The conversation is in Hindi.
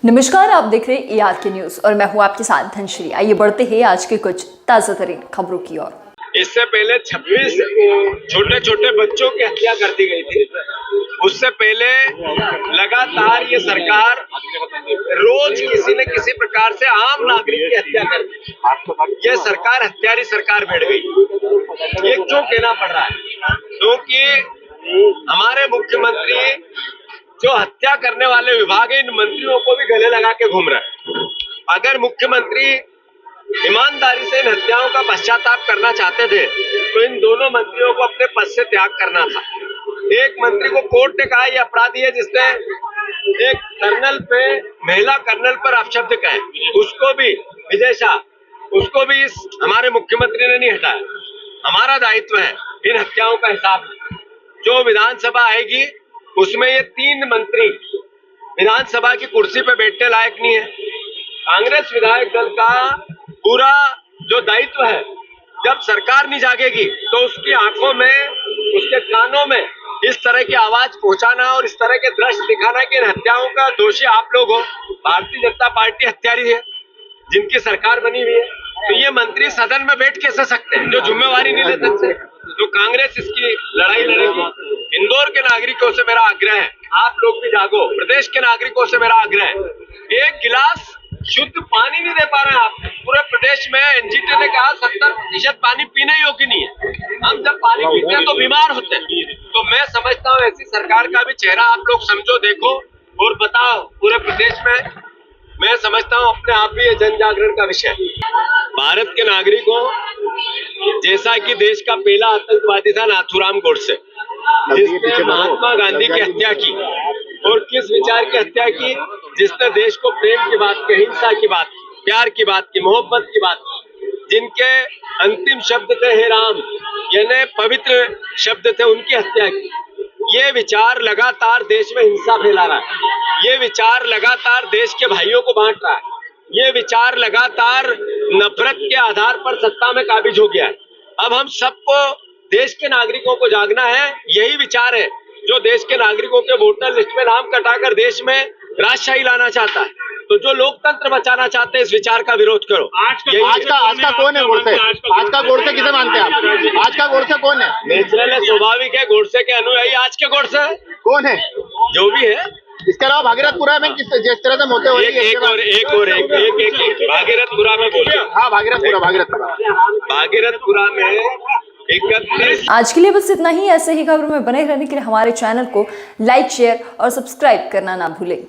नमस्कार, आप देख रहे हैं ERK न्यूज और मैं हूं आपके साथ धनश्री। आइए बढ़ते हैं आज के कुछ ताजा तरीन खबरों की ओर। इससे पहले 26 छोटे छोटे बच्चों की हत्या कर दी गई थी। उससे पहले लगातार ये सरकार रोज किसी न किसी प्रकार से आम नागरिक की हत्या कर दी। ये सरकार हत्यारी सरकार बैठ गई। ये क्यों कहना पड़ रहा है? क्योंकि हमारे मुख्यमंत्री जो हत्या करने वाले विभाग है, इन मंत्रियों को भी गले लगा के घूम रहा है। अगर मुख्यमंत्री ईमानदारी से इन हत्याओं का पश्चाताप करना चाहते थे तो इन दोनों मंत्रियों को अपने पद से त्याग करना था। एक मंत्री को कोर्ट ने कहा यह अपराधी है जिसने एक कर्नल पे, महिला कर्नल पर अपशब्द कहे, उसको भी विजय शाह, उसको भी हमारे मुख्यमंत्री ने नहीं हटाया। हमारा दायित्व है इन हत्याओं का हिसाब। जो विधानसभा आएगी उसमें ये 3 मंत्री विधानसभा की कुर्सी पे बैठने लायक नहीं है। कांग्रेस विधायक दल का पूरा जो दायित्व है, जब सरकार नहीं जागेगी तो उसकी आंखों में, उसके कानों में इस तरह की आवाज पहुंचाना और इस तरह के दृश्य दिखाना कि इन हत्याओं का दोषी आप लोग हो। भारतीय जनता पार्टी हत्यारी है जिनकी सरकार बनी हुई है, तो ये मंत्री सदन में बैठ कैसे सकते हैं जो जिम्मेवारी नहीं ले सकते? तो कांग्रेस इसकी लड़ाई लड़ेगी। इंदौर के नागरिकों से मेरा आग्रह है, आप लोग भी जागो। प्रदेश के नागरिकों से मेरा आग्रह है, एक गिलास शुद्ध पानी नहीं दे पा रहे हैं आप। पूरे प्रदेश में एनजीटी ने कहा 70% पानी पीने योग्य नहीं है। हम जब पानी पीते हैं तो बीमार होते हैं। तो मैं समझता हूँ ऐसी सरकार का भी चेहरा आप लोग समझो, देखो और बताओ पूरे प्रदेश में। मैं समझता हूँ अपने आप भी ये जन जागरण का विषय है। भारत के नागरिकों, जैसा कि देश का पहला आतंकवादी था नाथूराम गोडसे, जिसने महात्मा गांधी की हत्या की, और किस विचार की हत्या की? जिसने देश को प्रेम की बात की, अहिंसा की बात की, प्यार की बात की, मोहब्बत की बात की, जिनके अंतिम शब्द थे हे राम, यानी पवित्र शब्द थे, उनकी हत्या की। ये विचार लगातार देश में हिंसा फैला रहा है। ये विचार लगातार देश के भाइयों को बांट रहा है। ये विचार लगातार नफरत के आधार पर सत्ता में काबिज हो गया है। अब हम सबको, देश के नागरिकों को जागना है। यही विचार है जो देश के नागरिकों के वोटर लिस्ट में नाम कटाकर देश में राजशाही लाना चाहता है। तो जो लोकतंत्र बचाना चाहते हैं, इस विचार का विरोध करो। आज का कौन है गोडसे? आज का गोडसे किसे मानते हैं आप? आज का गोडसे कौन है? नेचुरल है, स्वाभाविक है। गोडसे के अनुयायी आज के गोडसे कौन है? जो भी है। इसके अलावा भागीरथपुरा में जिस तरह से मोते हो रही है, एक भागीरथपुरा में बोलते हैं। हाँ, भागीरथपुरा में 31। आज के लिए बस इतना ही। ऐसे ही खबरों में बने रहने के लिए हमारे चैनल को लाइक, शेयर और सब्सक्राइब करना ना भूलें।